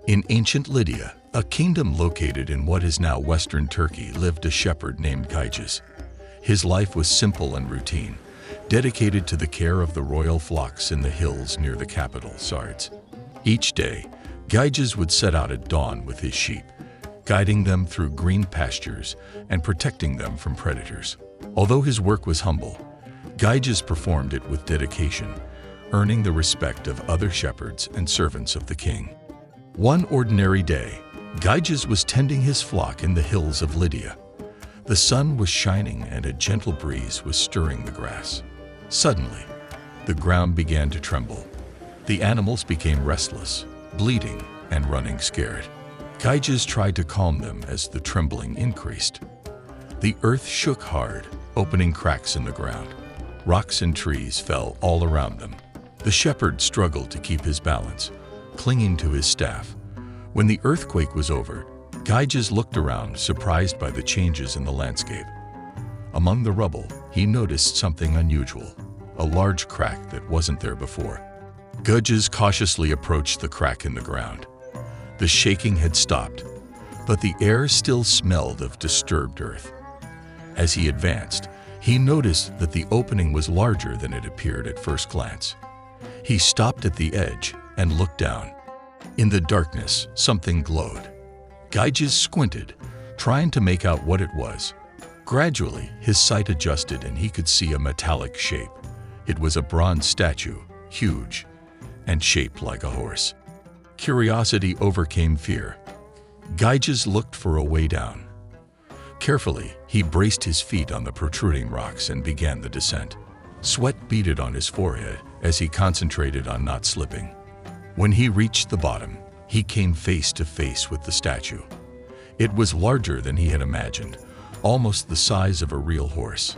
In ancient Lydia, a kingdom located in what is now western Turkey, lived a shepherd named Gyges. His life was simple and routine, dedicated to the care of the royal flocks in the hills near the capital, Sardes. Each day, Gyges would set out at dawn with his sheep, guiding them through green pastures and protecting them from predators. Although his work was humble, Gyges performed it with dedication, earning the respect of other shepherds and servants of the king. One ordinary day, Gyges was tending his flock in the hills of Lydia. The sun was shining and a gentle breeze was stirring the grass. Suddenly, the ground began to tremble. The animals became restless, bleating and running scared. Gyges tried to calm them as the trembling increased. The earth shook hard, opening cracks in the ground. Rocks and trees fell all around them. The shepherd struggled to keep his balance, clinging to his staff. When the earthquake was over, Gyges looked around, surprised by the changes in the landscape. Among the rubble, he noticed something unusual, a large crack that wasn't there before. Gyges cautiously approached the crack in the ground. The shaking had stopped, but the air still smelled of disturbed earth. As he advanced, he noticed that the opening was larger than it appeared at first glance. He stopped at the edge and looked down. In the darkness, something glowed. Gyges squinted, trying to make out what it was. Gradually, his sight adjusted and he could see a metallic shape. It was a bronze statue, huge, and shaped like a horse. Curiosity overcame fear. Gyges looked for a way down. Carefully, he braced his feet on the protruding rocks and began the descent. Sweat beaded on his forehead as he concentrated on not slipping. When he reached the bottom, he came face to face with the statue. It was larger than he had imagined, almost the size of a real horse.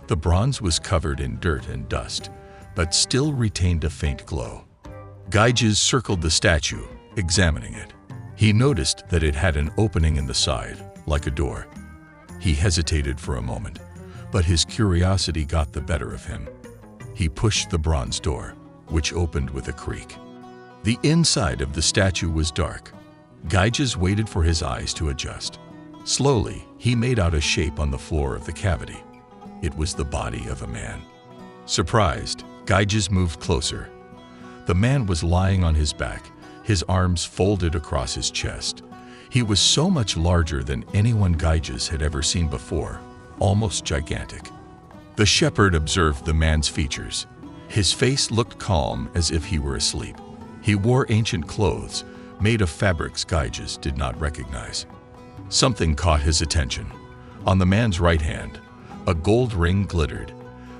The bronze was covered in dirt and dust, but still retained a faint glow. Gyges circled the statue, examining it. He noticed that it had an opening in the side, like a door. He hesitated for a moment, but his curiosity got the better of him. He pushed the bronze door, which opened with a creak. The inside of the statue was dark. Gyges waited for his eyes to adjust. Slowly, he made out a shape on the floor of the cavity. It was the body of a man. Surprised, Gyges moved closer. The man was lying on his back, his arms folded across his chest. He was so much larger than anyone Gyges had ever seen before, almost gigantic. The shepherd observed the man's features. His face looked calm, as if he were asleep. He wore ancient clothes, made of fabrics Gyges did not recognize. Something caught his attention. On the man's right hand, a gold ring glittered.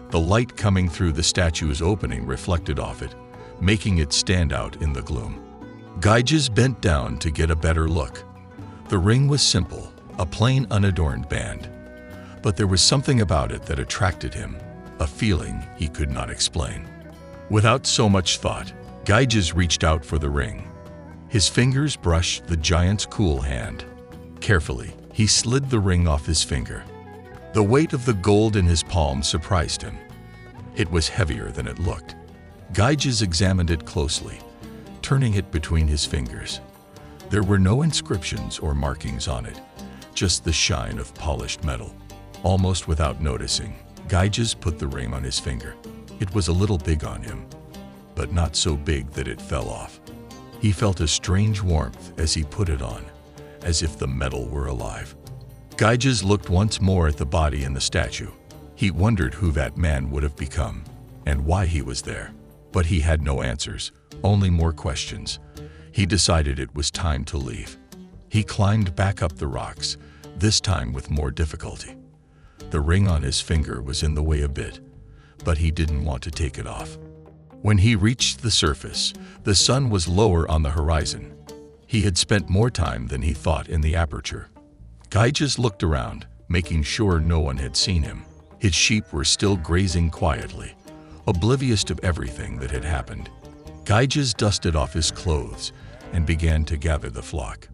The light coming through the statue's opening reflected off it, making it stand out in the gloom. Gyges bent down to get a better look. The ring was simple, a plain unadorned band. But there was something about it that attracted him, a feeling he could not explain. Without so much thought, Gyges reached out for the ring. His fingers brushed the giant's cool hand. Carefully, he slid the ring off his finger. The weight of the gold in his palm surprised him. It was heavier than it looked. Gyges examined it closely, turning it between his fingers. There were no inscriptions or markings on it, just the shine of polished metal. Almost without noticing, Gyges put the ring on his finger. It was a little big on him, but not so big that it fell off. He felt a strange warmth as he put it on, as if the metal were alive. Gyges looked once more at the body in the statue. He wondered who that man would have become and why he was there. But he had no answers, only more questions. He decided it was time to leave. He climbed back up the rocks, this time with more difficulty. The ring on his finger was in the way a bit, but he didn't want to take it off. When he reached the surface, the sun was lower on the horizon. He had spent more time than he thought in the aperture. Gyges looked around, making sure no one had seen him. His sheep were still grazing quietly, oblivious of everything that had happened. Gyges dusted off his clothes and began to gather the flock.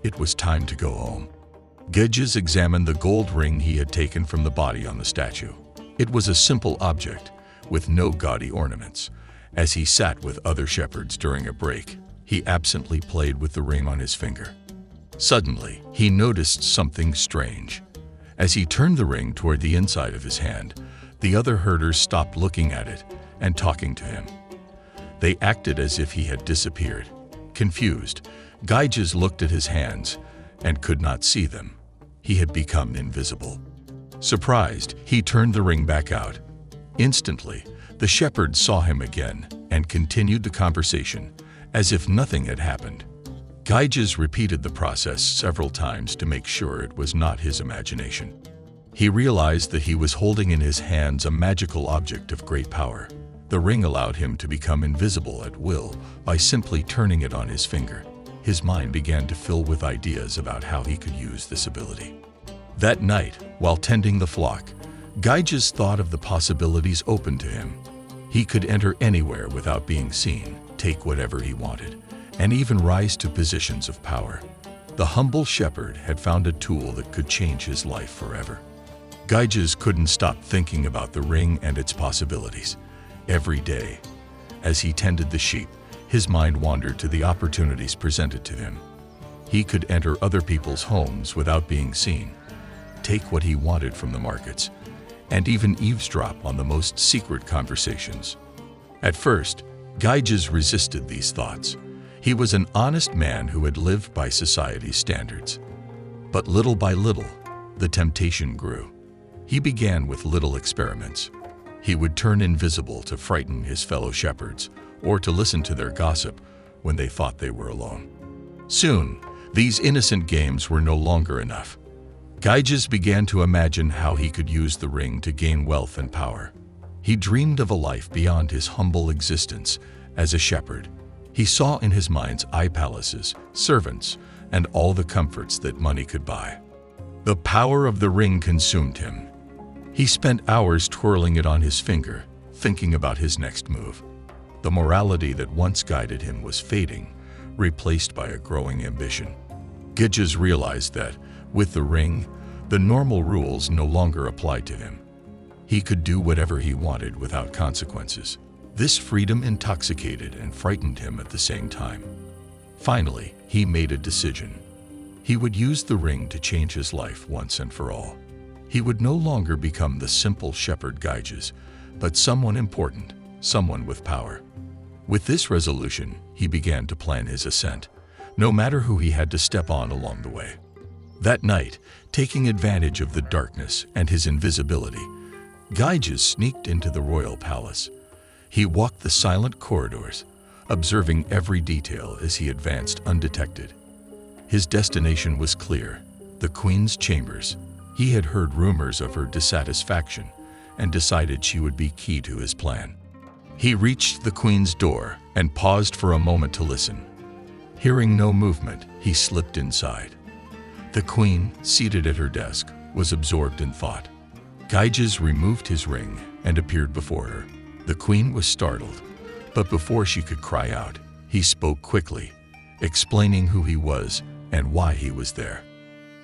It was time to go home. Gyges examined the gold ring he had taken from the body on the statue. It was a simple object, with no gaudy ornaments. As he sat with other shepherds during a break, he absently played with the ring on his finger. Suddenly, he noticed something strange. As he turned the ring toward the inside of his hand, the other herders stopped looking at it and talking to him. They acted as if he had disappeared. Confused, Gyges looked at his hands and could not see them. He had become invisible. Surprised, he turned the ring back out. Instantly, the shepherd saw him again and continued the conversation as if nothing had happened. Gyges repeated the process several times to make sure it was not his imagination. He realized that he was holding in his hands a magical object of great power. The ring allowed him to become invisible at will by simply turning it on his finger. His mind began to fill with ideas about how he could use this ability. That night, while tending the flock, Gyges thought of the possibilities open to him. He could enter anywhere without being seen, take whatever he wanted, and even rise to positions of power. The humble shepherd had found a tool that could change his life forever. Gyges couldn't stop thinking about the ring and its possibilities. Every day, as he tended the sheep, his mind wandered to the opportunities presented to him. He could enter other people's homes without being seen, take what he wanted from the markets, and even eavesdrop on the most secret conversations. At first, Gyges resisted these thoughts. He was an honest man who had lived by society's standards. But little by little, the temptation grew. He began with little experiments. He would turn invisible to frighten his fellow shepherds or to listen to their gossip when they thought they were alone. Soon, these innocent games were no longer enough. Gyges began to imagine how he could use the ring to gain wealth and power. He dreamed of a life beyond his humble existence as a shepherd. He saw in his mind's eye palaces, servants, and all the comforts that money could buy. The power of the ring consumed him. He spent hours twirling it on his finger, thinking about his next move. The morality that once guided him was fading, replaced by a growing ambition. Gyges realized that, with the ring, the normal rules no longer applied to him. He could do whatever he wanted without consequences. This freedom intoxicated and frightened him at the same time. Finally, he made a decision. He would use the ring to change his life once and for all. He would no longer become the simple shepherd Gyges, but someone important, someone with power. With this resolution, he began to plan his ascent, no matter who he had to step on along the way. That night, taking advantage of the darkness and his invisibility, Gyges sneaked into the royal palace. He walked the silent corridors, observing every detail as he advanced undetected. His destination was clear: the queen's chambers. He had heard rumors of her dissatisfaction and decided she would be key to his plan. He reached the queen's door and paused for a moment to listen. Hearing no movement, he slipped inside. The queen, seated at her desk, was absorbed in thought. Gyges removed his ring and appeared before her. The queen was startled, but before she could cry out, he spoke quickly, explaining who he was and why he was there.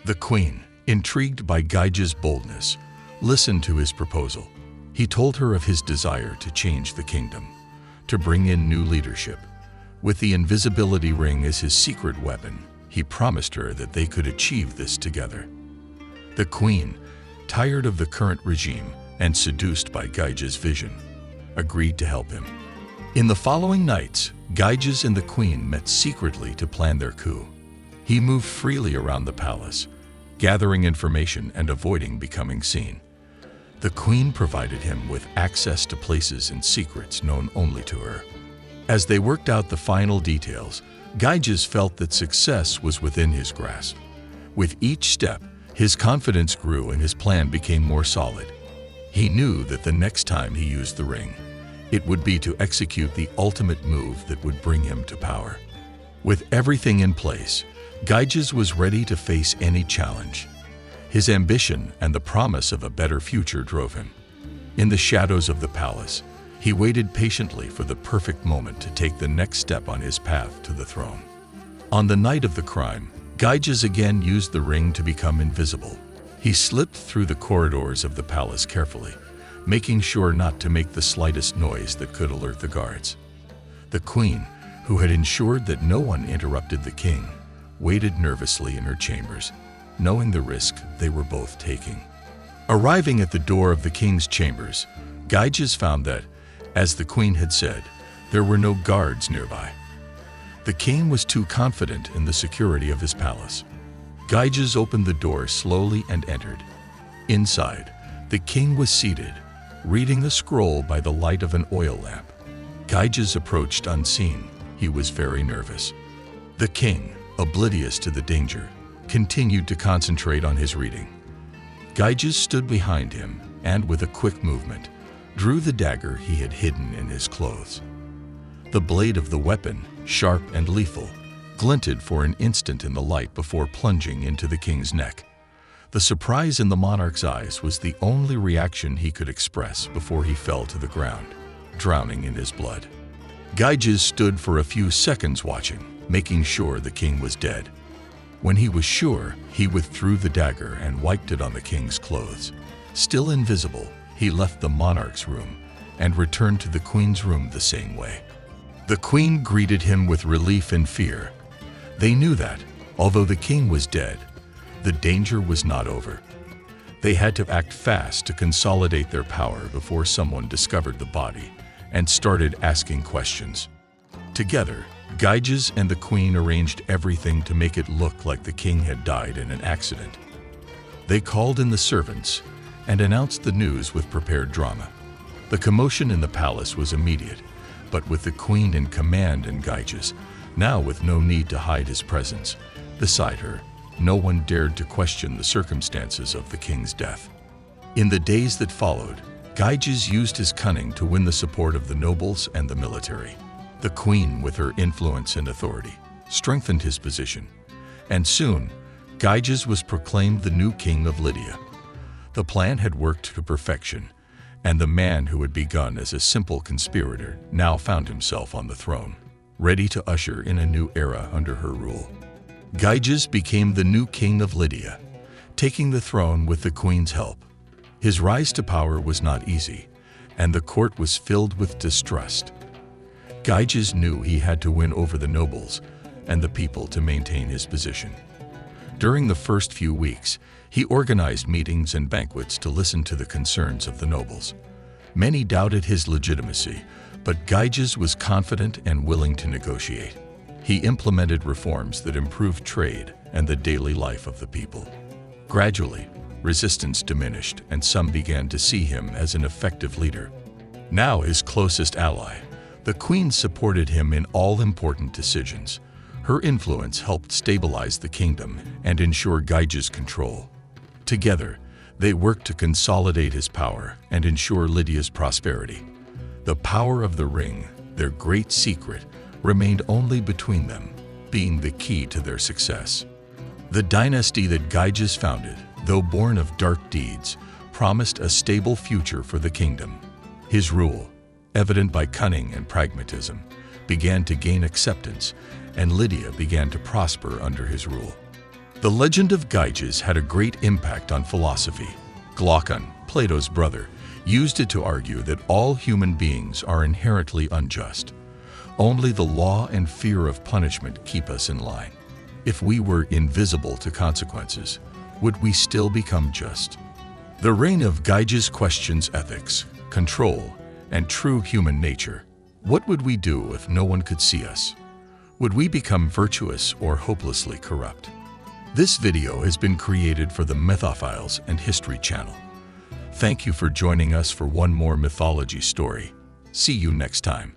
The queen, intrigued by Gyges' boldness, listened to his proposal. He told her of his desire to change the kingdom, to bring in new leadership. With the invisibility ring as his secret weapon, he promised her that they could achieve this together. The queen, tired of the current regime and seduced by Gyges' vision, agreed to help him. In the following nights, Gyges and the queen met secretly to plan their coup. He moved freely around the palace, gathering information and avoiding becoming seen. The queen provided him with access to places and secrets known only to her. As they worked out the final details, Gyges felt that success was within his grasp. With each step, his confidence grew and his plan became more solid. He knew that the next time he used the ring, it would be to execute the ultimate move that would bring him to power. With everything in place, Gyges was ready to face any challenge. His ambition and the promise of a better future drove him. In the shadows of the palace, he waited patiently for the perfect moment to take the next step on his path to the throne. On the night of the crime, Gyges again used the ring to become invisible. He slipped through the corridors of the palace carefully, making sure not to make the slightest noise that could alert the guards. The queen, who had ensured that no one interrupted the king, waited nervously in her chambers, knowing the risk they were both taking. Arriving at the door of the king's chambers, Gyges found that, as the queen had said, there were no guards nearby. The king was too confident in the security of his palace. Gyges opened the door slowly and entered. Inside, the king was seated, reading a scroll by the light of an oil lamp. Gyges approached unseen. He was very nervous. The king, oblivious to the danger, continued to concentrate on his reading. Gyges stood behind him and, with a quick movement, drew the dagger he had hidden in his clothes. The blade of the weapon, sharp and lethal, glinted for an instant in the light before plunging into the king's neck. The surprise in the monarch's eyes was the only reaction he could express before he fell to the ground, drowning in his blood. Gyges stood for a few seconds watching, making sure the king was dead. When he was sure, he withdrew the dagger and wiped it on the king's clothes. Still invisible, he left the monarch's room and returned to the queen's room the same way. The queen greeted him with relief and fear. They knew that, although the king was dead, the danger was not over. They had to act fast to consolidate their power before someone discovered the body and started asking questions. Together, Gyges and the queen arranged everything to make it look like the king had died in an accident. They called in the servants and announced the news with prepared drama. The commotion in the palace was immediate, but with the queen in command and Gyges, now with no need to hide his presence, beside her, no one dared to question the circumstances of the king's death. In the days that followed, Gyges used his cunning to win the support of the nobles and the military. The queen, with her influence and authority, strengthened his position, and soon, Gyges was proclaimed the new king of Lydia. The plan had worked to perfection, and the man who had begun as a simple conspirator now found himself on the throne, ready to usher in a new era under her rule. Gyges became the new king of Lydia, taking the throne with the queen's help. His rise to power was not easy, and the court was filled with distrust. Gyges knew he had to win over the nobles and the people to maintain his position. During the first few weeks, he organized meetings and banquets to listen to the concerns of the nobles. Many doubted his legitimacy, but Gyges was confident and willing to negotiate. He implemented reforms that improved trade and the daily life of the people. Gradually, resistance diminished and some began to see him as an effective leader. Now his closest ally, the queen supported him in all important decisions. Her influence helped stabilize the kingdom and ensure Gyges' control. Together, they worked to consolidate his power and ensure Lydia's prosperity. The power of the ring, their great secret, remained only between them, being the key to their success. The dynasty that Gyges founded, though born of dark deeds, promised a stable future for the kingdom. His rule, evident by cunning and pragmatism, began to gain acceptance, and Lydia began to prosper under his rule. The legend of Gyges had a great impact on philosophy. Glaucon, Plato's brother, used it to argue that all human beings are inherently unjust. Only the law and fear of punishment keep us in line. If we were invisible to consequences, would we still become just? The Ring of Gyges questions ethics, control, and true human nature. What would we do if no one could see us? Would we become virtuous or hopelessly corrupt? This video has been created for the Mythophiles and History channel. Thank you for joining us for one more mythology story. See you next time.